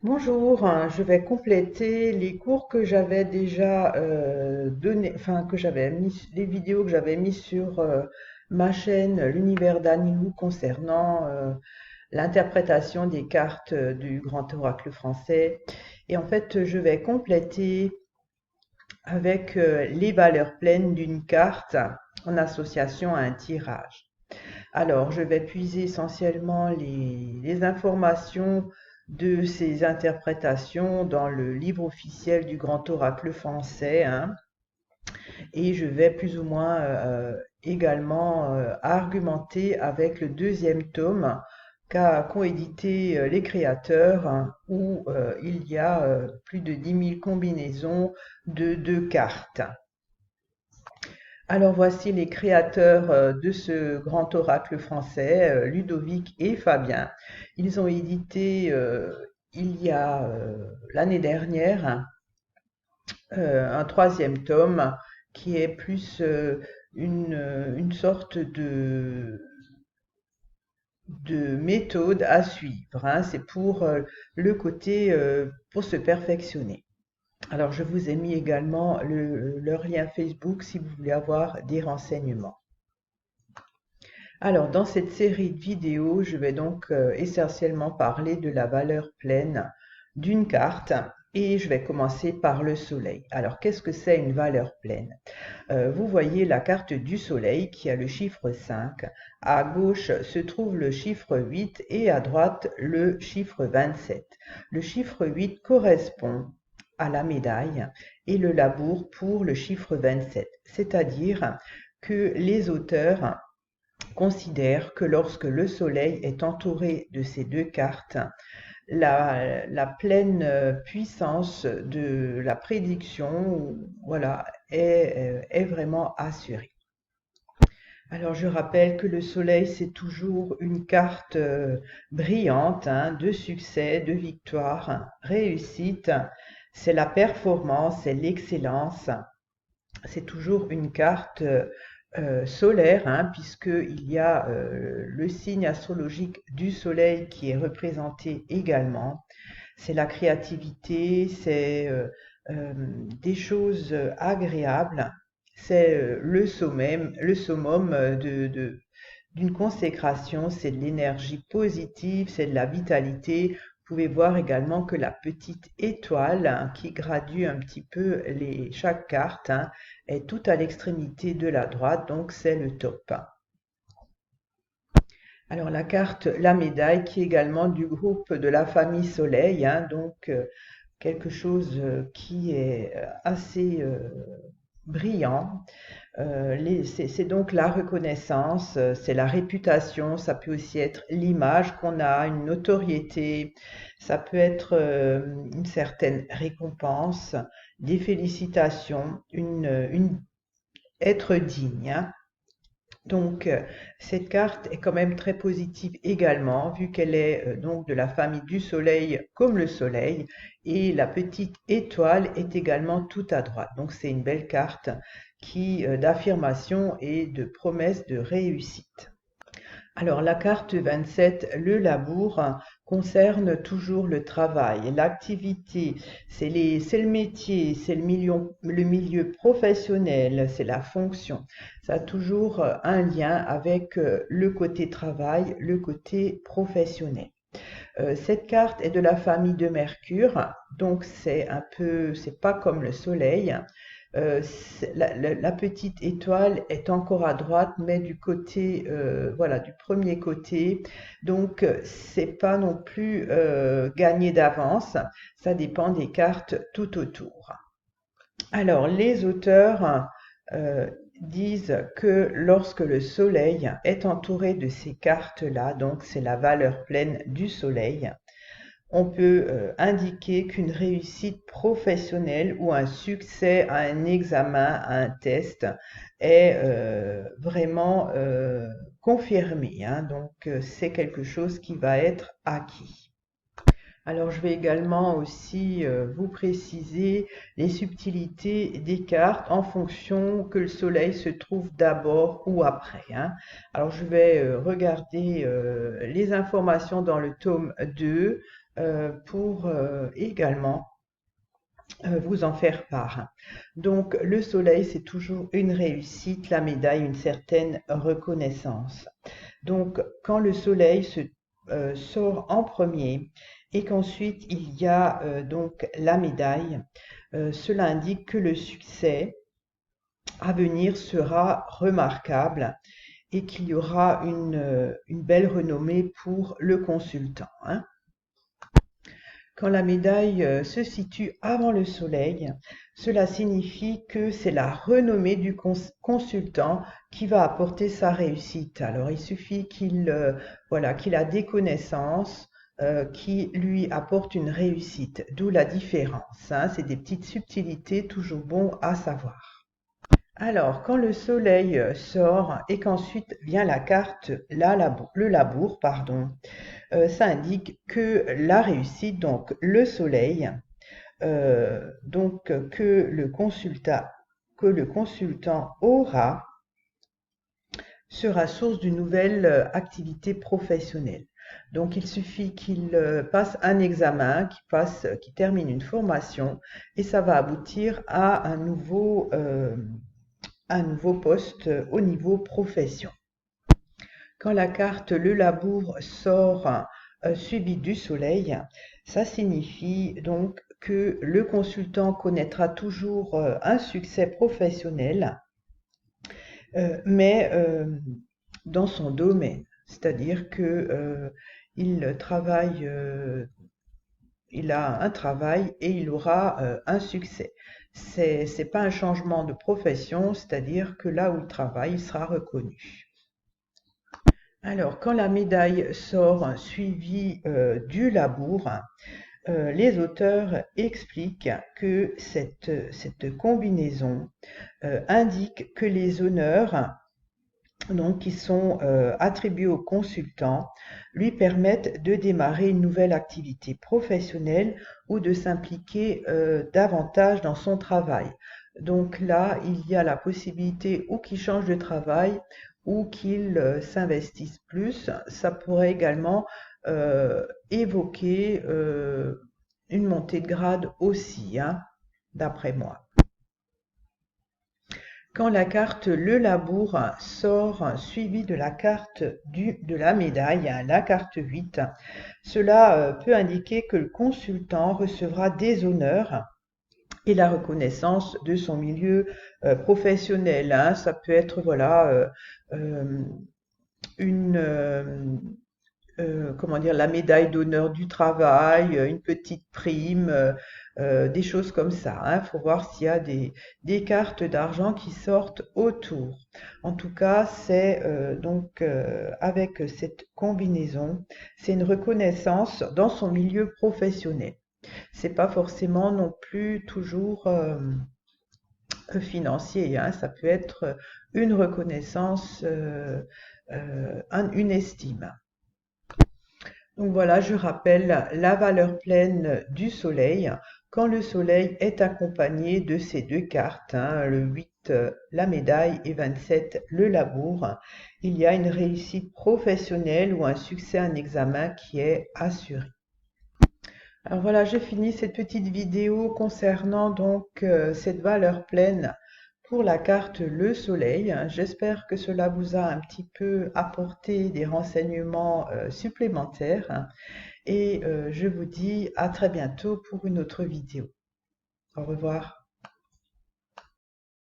Bonjour, je vais compléter les cours que j'avais déjà donné, enfin que j'avais mis, les vidéos que j'avais mis sur ma chaîne L'Univers d'Anilou concernant l'interprétation des cartes du Grand Oracle français. Et en fait, je vais compléter avec les valeurs pleines d'une carte en association à un tirage. Alors, je vais puiser essentiellement les informations de ces interprétations dans le livre officiel du Grand Oracle français, hein, et je vais plus ou moins également argumenter avec le deuxième tome qu'ont édité les créateurs, hein, où il y a plus de 10 000 combinaisons de deux cartes. Alors voici les créateurs de ce grand oracle français, Ludovic et Fabien. Ils ont édité il y a l'année dernière un troisième tome qui est plus une sorte de méthode à suivre, hein. C'est pour le côté pour se perfectionner. Alors, je vous ai mis également leur lien Facebook si vous voulez avoir des renseignements. Alors, dans cette série de vidéos, je vais donc essentiellement parler de la valeur pleine d'une carte et je vais commencer par le soleil. Alors, qu'est-ce que c'est une valeur pleine? Vous voyez la carte du soleil qui a le chiffre 5. À gauche se trouve le chiffre 8 et à droite le chiffre 27. Le chiffre 8 correspond à la médaille et le labour pour le chiffre 27, c'est-à-dire que les auteurs considèrent que lorsque le soleil est entouré de ces deux cartes, la pleine puissance de la prédiction, voilà, est vraiment assurée. Alors je rappelle que le soleil, c'est toujours une carte brillante, hein, de succès, de victoire, réussite. C'est la performance, c'est l'excellence. C'est toujours une carte solaire, hein, puisqu'il y a le signe astrologique du soleil qui est représenté également. C'est la créativité, c'est des choses agréables, c'est le summum d'une consécration, c'est de l'énergie positive, c'est de la vitalité. Vous pouvez voir également que la petite étoile, hein, qui gradue un petit peu chaque carte, hein, est tout à l'extrémité de la droite, donc c'est le top. Alors la carte, la médaille, qui est également du groupe de la famille Soleil, hein, donc quelque chose qui est assez brillant. C'est donc la reconnaissance, c'est la réputation, ça peut aussi être l'image qu'on a, une notoriété, ça peut être une certaine récompense, des félicitations, être digne, hein. Donc, cette carte est quand même très positive également, vu qu'elle est donc de la famille du soleil comme le soleil, et la petite étoile est également tout à droite. Donc, c'est une belle carte d'affirmation et de promesse de réussite. Alors, la carte 27, le labour, concerne toujours le travail, l'activité, c'est le métier, c'est le milieu professionnel, c'est la fonction. Ça a toujours un lien avec le côté travail, le côté professionnel. Cette carte est de la famille de Mercure, donc c'est pas comme le Soleil. La petite étoile est encore à droite, mais du côté, voilà, du premier côté. Donc, c'est pas non plus gagné d'avance. Ça dépend des cartes tout autour. Alors, les auteurs disent que lorsque le soleil est entouré de ces cartes-là, donc c'est la valeur pleine du soleil, on peut indiquer qu'une réussite professionnelle ou un succès à un examen, à un test est vraiment confirmé, hein. Donc, c'est quelque chose qui va être acquis. Alors, je vais également aussi vous préciser les subtilités des cartes en fonction que le soleil se trouve d'abord ou après, hein. Alors, je vais regarder les informations dans le tome 2, pour également vous en faire part. Donc le soleil, c'est toujours une réussite, la médaille, une certaine reconnaissance. Donc quand le soleil sort en premier et qu'ensuite il y a donc la médaille, cela indique que le succès à venir sera remarquable et qu'il y aura une belle renommée pour le consultant, hein. Quand la médaille se situe avant le soleil, cela signifie que c'est la renommée du consultant qui va apporter sa réussite. Alors il suffit qu'il a des connaissances qui lui apportent une réussite, d'où la différence, hein. C'est des petites subtilités toujours bon à savoir. Alors, quand le soleil sort et qu'ensuite vient la carte, le labour, pardon, ça indique que la réussite, donc le soleil, donc que le consultant aura, sera source d'une nouvelle activité professionnelle. Donc, il suffit qu'il passe un examen, qu'il termine une formation, et ça va aboutir à un nouveau poste au niveau profession. Quand la carte le labour sort suivi du soleil, ça signifie donc que le consultant connaîtra toujours un succès professionnel, mais dans son domaine. C'est-à-dire que il travaille, il a un travail et il aura un succès. C'est pas un changement de profession, c'est-à-dire que là où il travaille, il sera reconnu. Alors, quand la médaille sort suivie du labour, les auteurs expliquent que cette combinaison indique que les honneurs donc, qui sont attribués au consultant lui permettent de démarrer une nouvelle activité professionnelle ou de s'impliquer davantage dans son travail. Donc là, il y a la possibilité ou qu'il change de travail ou qu'il s'investisse plus. Ça pourrait également évoquer une montée de grade aussi, hein, d'après moi. Quand la carte le labour sort suivie de la carte de la médaille, la carte 8, cela peut indiquer que le consultant recevra des honneurs et la reconnaissance de son milieu professionnel, hein. Ça peut être voilà une comment dire, la médaille d'honneur du travail, une petite prime, des choses comme ça, hein. Faut voir s'il y a des cartes d'argent qui sortent autour. En tout cas, c'est donc avec cette combinaison, c'est une reconnaissance dans son milieu professionnel. C'est pas forcément non plus toujours financier, hein. Ça peut être une reconnaissance, une estime. Donc voilà, je rappelle la valeur pleine du soleil quand le soleil est accompagné de ces deux cartes, hein, le 8, la médaille, et 27, le labour. Il y a une réussite professionnelle ou un succès à un examen qui est assuré. Alors voilà, j'ai fini cette petite vidéo concernant donc cette valeur pleine pour la carte le soleil. J'espère que cela vous a un petit peu apporté des renseignements supplémentaires et je vous dis à très bientôt pour une autre vidéo. Au revoir.